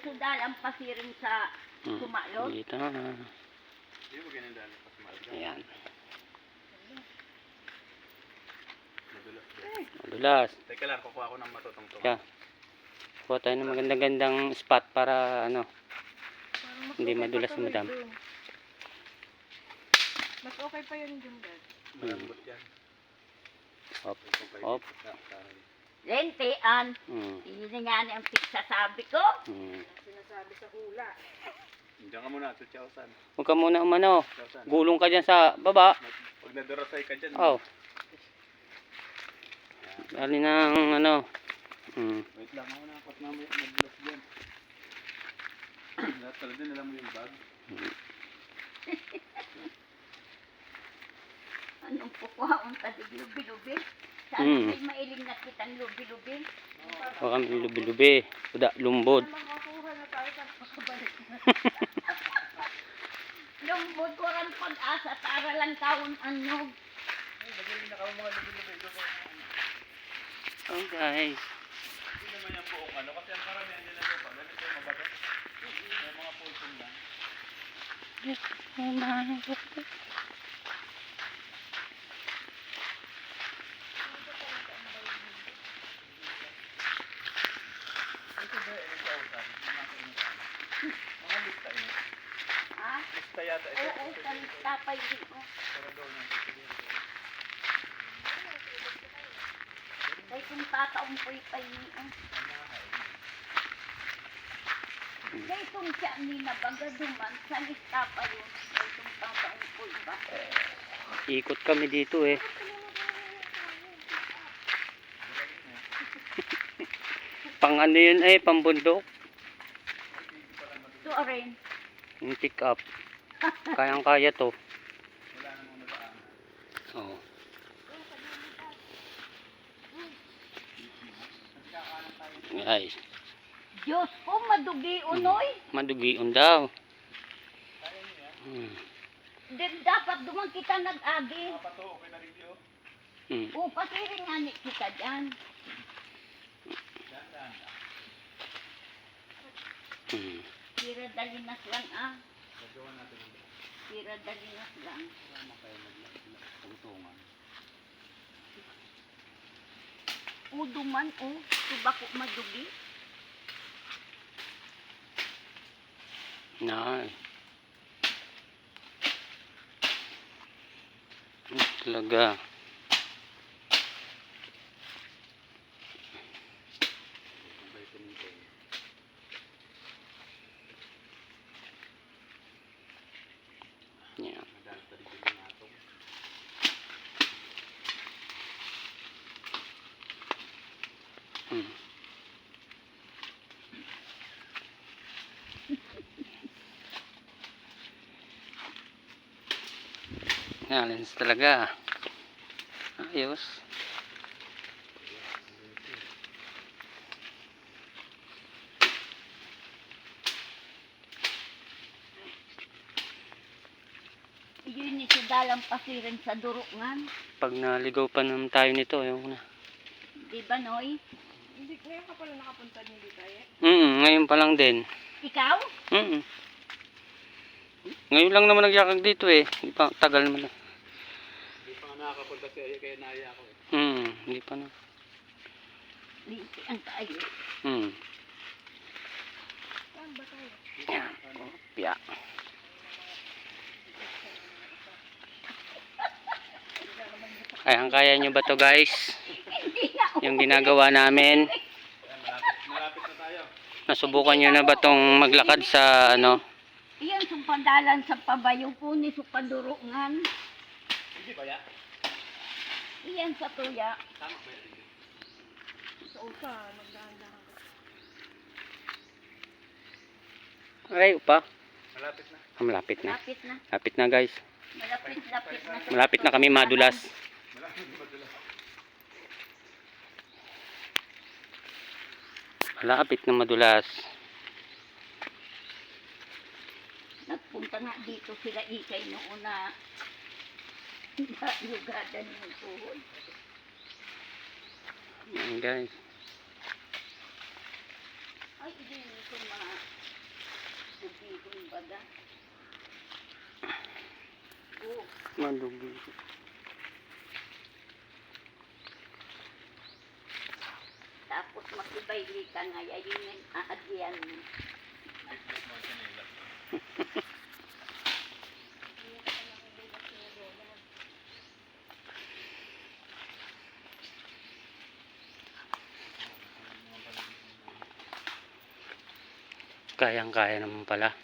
sudal ang pasirin sa sumalot. Dito na. Ayan. Madulas. Teka lang, kukuha ko ng matutong-tong. Kaya, kuha tayo ng magandang spot para ano, hindi madulas si madam. Mas okay pa yun yung dad. Malambot yan. Hop, hop. Lentian. Yun nga ang sasabi ko. Sinasabi sa hula. Diyan ka muna, sa Chowsan. Huwag ka muna umano. Chowsan. Gulong ka dyan sa baba. Pag nadurasay ka dyan. Oh. Dali ng ano. Wait lang, ako na. Pat mamaya nagbulas dyan. Lahat pala din, alam mo yung bag. Anong pukuhaon ka di lubi-lubi? Saan may mailing na kitang lubi-lubi? Huwag kami lubi-lubi. Uda, lumbod. Makakuha na tayo sa pakabalik na. Lumbod ko rin pag-asa para lang taon anyog. Magaling na kayo mga lubi-lubi. Oh guys. Hindi naman yung buong ano, kasi ang karamihan nila lupa. Ganito yung mabagat. May mga pulsong lang. Ito ba yung Chowsan? Mga lista yun. Ha? Lista yata ito. Oo, salita pa yun. Para daw ng Kaya kung tataong po'y payian. Kaya itong siya ni nabaga duman, sa lista pa yun. Kaya itong tataong po'y ba? Ikot kami dito eh. Pang ano yun eh, pambundok. So, rin. Yung pick up. Kayang-kaya to. Oo. Guys, Diyos ko, madugi unoy. madugion daw. Dapat duman kita nag-agi. pato, okay na rin yun. O, pasirin nga ni kita dyan. Tira dalinas lang ah. Gagawa natin yung Tira dalinas lang. kasama kayo magtungan. O, duman o. Subako madugi. Na. Talaga. Yeah. Nalens talaga. Ayos. Yun ni sudalang pasirin sa durukan. Pag naligaw pa naman tayo nito, ayun na. Di ba, Noy? Hindi, ngayon ka pala nakapunta dito tayo. Ngayon pa lang din. Ikaw? Ngayon lang naman nagyakag dito eh. Hindi pa, tagal naman. Hindi pa nga nakakapunta si Aya, kaya naya ako eh. Hindi pa na. Linti ang tayo. Saan ba tayo? Yan. Opya. Kaya nyo ba to guys? Yung ginagawa namin. Malapit na tayo. Nasubukan nyo na ba tong maglakad sa ano? Iyan sumpadalan sa pabayo ko ni supadurungan. Hindi ba ya? Iyan sa tuya. Tama ba yan? Sa usa, magdahan-dahan ka. Ay, upa. Malapit na. Malapit na. Lapit na. Lapit na guys. Malapit na. Malapit na kami madulas. Malapit na madala. Malapit na madulas. Nagpunta nga dito sila Ikay noon na yugadan yung tuhod. Yan guys. Ay, hindi nito mga baga. Oo. Malugi. Tapos makibayli ka nga, yun yung aadyan mo. Kayang-kaya naman pala.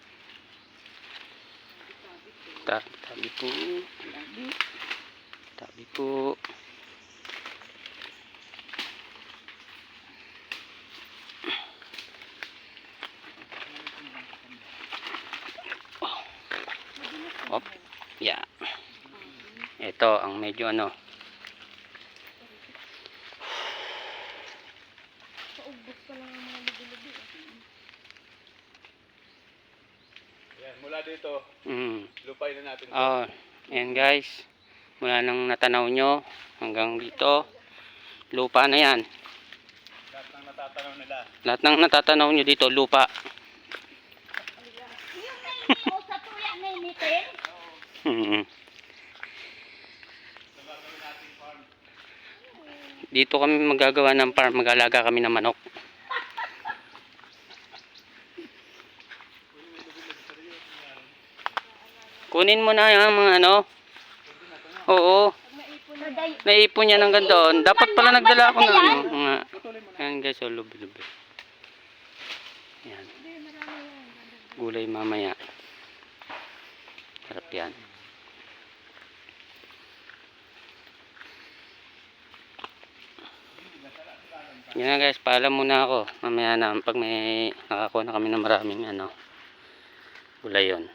Tabi po. Tabi po. Op. Yeah. Ito ang medyo ano. Paubos pa lang ang mga lubi-lubi. Yan, mula dito, lupain na natin. Oh, ayan guys. Mula nang natanaw nyo hanggang dito. Lupa na yan. Lahat ng natatanaw nila. Lahat ng natatanaw nyo dito, lupa. Yung naini o sa tuya na initin? Dito kami magagawa ng farm. Mag-alaga kami ng manok. Kunin mo na yung mga ano. Oo. Naipon yan hanggang doon. Dapat pala nagdala ako ng ano. Mga, ayan guys, oh, lubi-lubi. Ayan. Gulay mamaya. Sarap yan. Yan na guys, paalam muna ako. Mamaya na, pag may nakakuha na kami ng maraming ano, gulay yun.